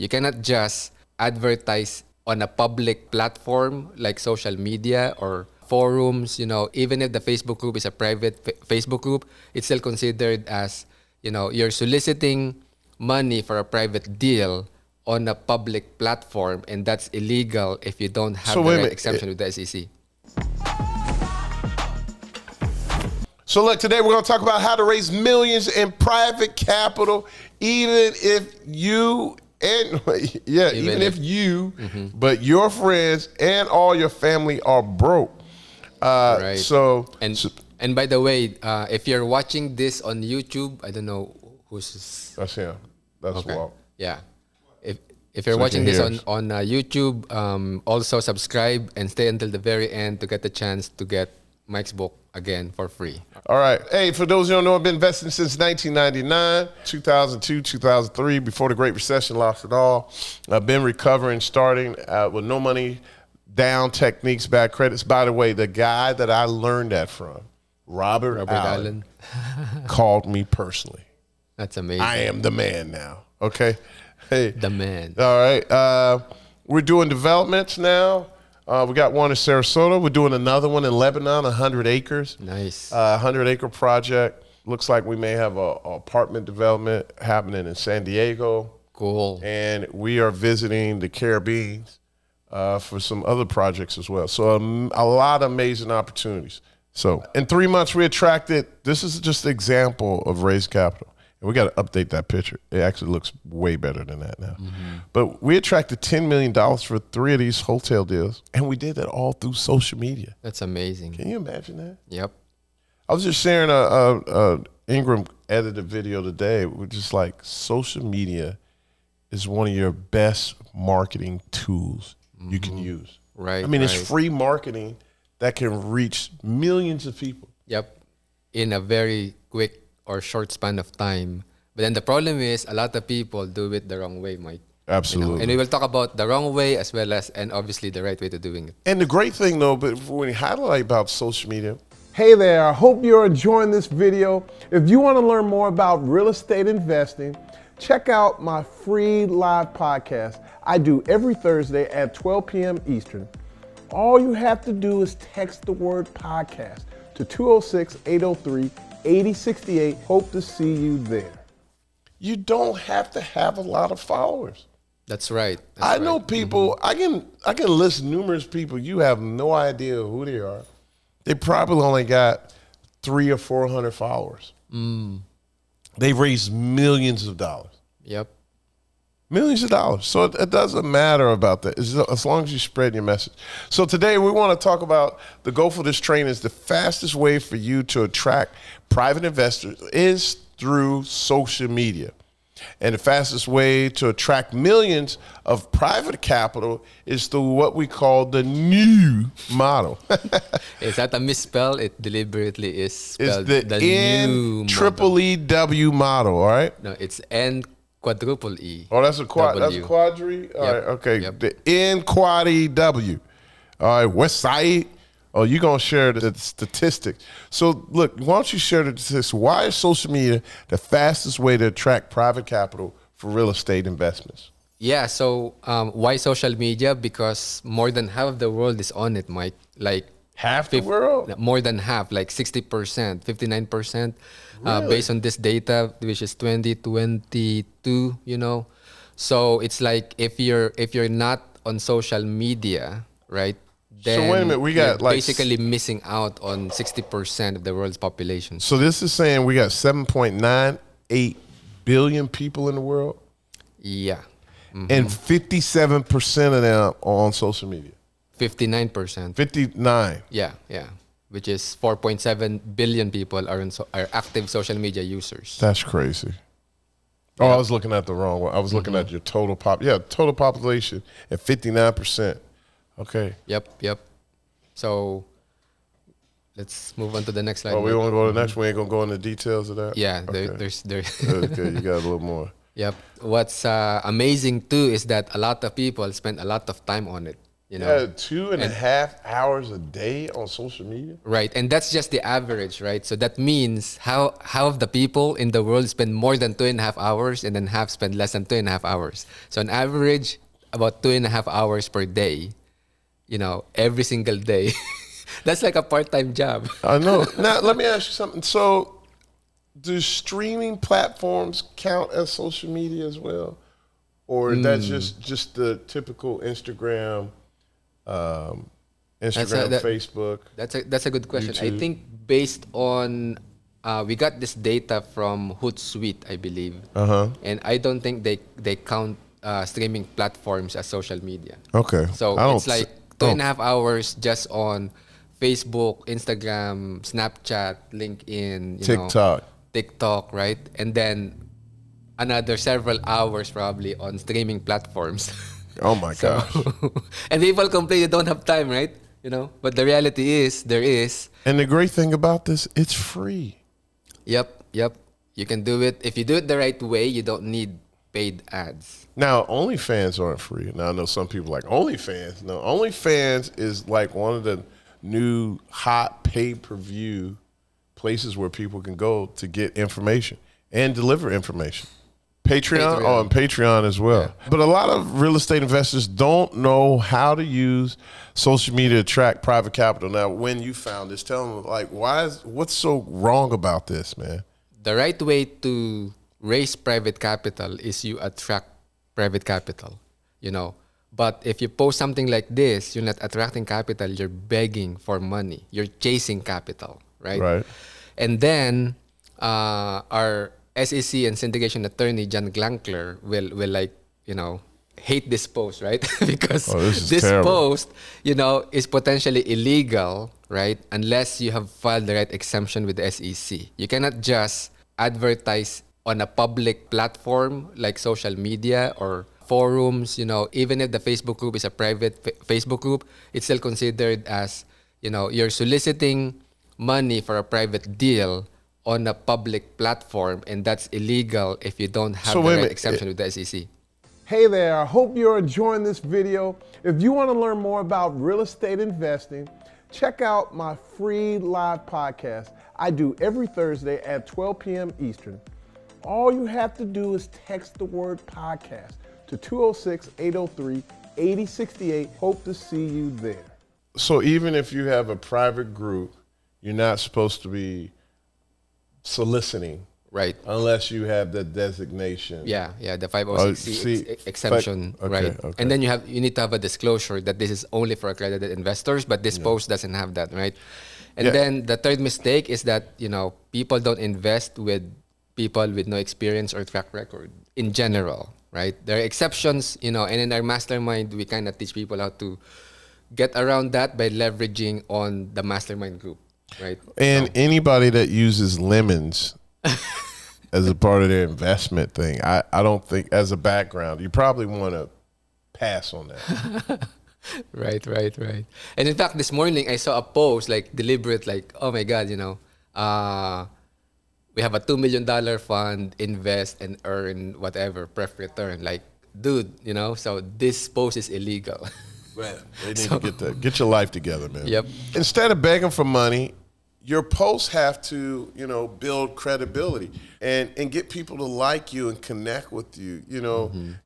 You cannot just advertise on a public platform like social media or forums. Even if the Facebook group is a private Facebook group, it's still considered as, you're soliciting money for a private deal on a public platform, and that's illegal if you don't have So the wait a right minute. exemption with the SEC. So look, today we're going to talk about how to raise millions in private capital, even if you and even if you, but your friends and all your family are broke. Right. So And by the way, if you're watching this on YouTube, I don't know who's. that's him. That's Okay. Walt. Yeah. If you're So he watching can this hear on us. YouTube, also subscribe and stay until the very end to get the chance to get Mike's book again for free. All right. Hey, for those who don't know, I've been investing since 1999, 2002, 2003, before the Great Recession lost it all. I've been recovering, starting with no money down techniques, bad credits. By the way, the guy that I learned that from, Robert Allen, called me personally. That's amazing. I am the man now. Okay. Hey. The man. All right. We're doing developments now. We got one in Sarasota. We're doing another one in Lebanon, 100 acres. Nice. 100-acre project. Looks like we may have a apartment development happening in San Diego. Cool. And we are visiting the Caribbean for some other projects as well. So a lot of amazing opportunities. So in 3 months, we attracted, this is just an example of raised capital. And we got to update that picture. It actually looks way better than that now. But we attracted $10 million for 3 of these hotel deals. And we did that all through social media. That's amazing. Can you imagine that? Yep. I was just sharing a Ingram edited video today. We're just like, social media is one of your best marketing tools you can use. Right. I mean, right. it's free marketing that can reach millions of people. Yep. In a very quick or short span of time. But then the problem is a lot of people do it the wrong way, Mike. Absolutely. And we will talk about the wrong way as well as, and obviously the right way to doing it. And the great thing, though, but when you highlight about social media, Hey there, I hope you're enjoying this video. If you want to learn more about real estate investing, check out my free live podcast I do every Thursday at 12 p.m. Eastern. All you have to do is text the word podcast to 206-803-8068. Hope to see you there. you don't have to have a lot of followers. That's right. I know people, I can list numerous people, you have no idea who they are. They probably only got 300 or 400 followers. They've raised millions of dollars. Yep. Millions of dollars. So it doesn't matter about that as long as you spread your message. So today we want to talk about the goal for this training is the fastest way for you to attract private investors is through social media. And the fastest way to attract millions of private capital is through what we call the new model. Is that a misspell? It deliberately is It's spelled the new N-triple-E-W model, all right? No, it's N quadruple E. Oh, that's a W. quadri? All right, okay. Yep. The N-quad-E-W. All right, West Side. Oh, you're going to share the statistics. So, look, why don't you share the statistics? Why is social media the fastest way to attract private capital for real estate investments? Yeah, so why social media? Because more than half of the world is on it, Mike. Like Half the world? More than half, like 60%, 59%, Really? based on this data, which is 2022, you know. So it's like if you're not on social media, right? Then wait a minute, we got you're like basically missing out on 60% of the world's population. So this is saying we got 7.98 billion people in the world, Yeah, and 57% of them are on social media. 59%. 59. Yeah, which is 4.7 billion people are active social media users. That's crazy. Oh, I was looking at the wrong one. I was looking at your total total population at 59%. Okay. Yep. So let's move on to the next slide. Oh, we Mike. want to go to the next one. We ain't gonna go into details of that. Yeah, Okay. there's Okay, you got a little more. Yep. What's amazing too is that a lot of people spend a lot of time on it. You know, Yeah, 2.5 hours a day on social media. right? And that's just the average, right? So that means how of the people in the world spend more than 2.5 hours, and then half spend less than 2.5 hours. So on average, about 2.5 hours per day. You know, every single day. That's like a part-time job. I know. Now, let me ask you something. So, do streaming platforms count as social media as well, or that's just the typical Instagram, Facebook? That's a good question. I YouTube. think based on we got this data from Hootsuite, I believe, and I don't think they count streaming platforms as social media. Okay. So I don't it's like th- 2.5 hours just on Facebook, Instagram, Snapchat, LinkedIn, TikTok, right? And then another several hours probably on streaming platforms. Oh my So, gosh. and people complain they don't have time, right? You know, but the reality is there is. And the great thing about this, it's free. Yep. You can do it if you do it the right way. You don't need paid ads. Now, OnlyFans aren't free. Now, I know some people like OnlyFans. No, OnlyFans is like one of the new hot pay-per-view places where people can go to get information and deliver information. Patreon. Oh, and Patreon as well. Yeah. But a lot of real estate investors don't know how to use social media to attract private capital. Now, when you found this, tell them, like, what's so wrong about this, man? The right way to raise private capital is you attract private capital, you know. But if you post something like this, you're not attracting capital, you're begging for money. You're chasing capital, right? Right. And then our SEC and syndication attorney, John Glankler, will like, you know, hate this post, right? Because this is this terrible. post, you know, is potentially illegal, right? Unless you have filed the right exemption with the SEC. You cannot just advertise on a public platform like social media or forums, you know, even if the Facebook group is a private Facebook group, it's still considered as, you know, you're soliciting money for a private deal on a public platform, and that's illegal if you don't have So the wait a right minute. exemption with the SEC. Hey there, I hope you're enjoying this video. If you want to learn more about real estate investing, check out my free live podcast I do every Thursday at 12 p.m. Eastern. All you have to do is text the word podcast to 206-803-8068. Hope to see you there. So even if you have a private group, you're not supposed to be soliciting Right. unless you have the designation. Yeah, the 506C exemption, okay, right? okay. And then you need to have a disclosure that this is only for accredited investors, but this post doesn't have that, right? And Yeah. then the third mistake is that, you know, people don't invest with people with no experience or track record in general, right? There are exceptions, you know, and in our mastermind, we kind of teach people how to get around that by leveraging on the mastermind group, right? And anybody that uses lemons as a part of their investment thing, I don't think, as a background, you probably want to pass on that. Right. And in fact, this morning I saw a post like deliberate, like, oh my God, you know, we have a $2 million fund, invest and earn whatever, pref return. Like, dude, you know, so this post is illegal. Man, they need to get your life together, man. Yep. Instead of begging for money, your posts have to, you know, build credibility and get people to like you and connect with you. You know,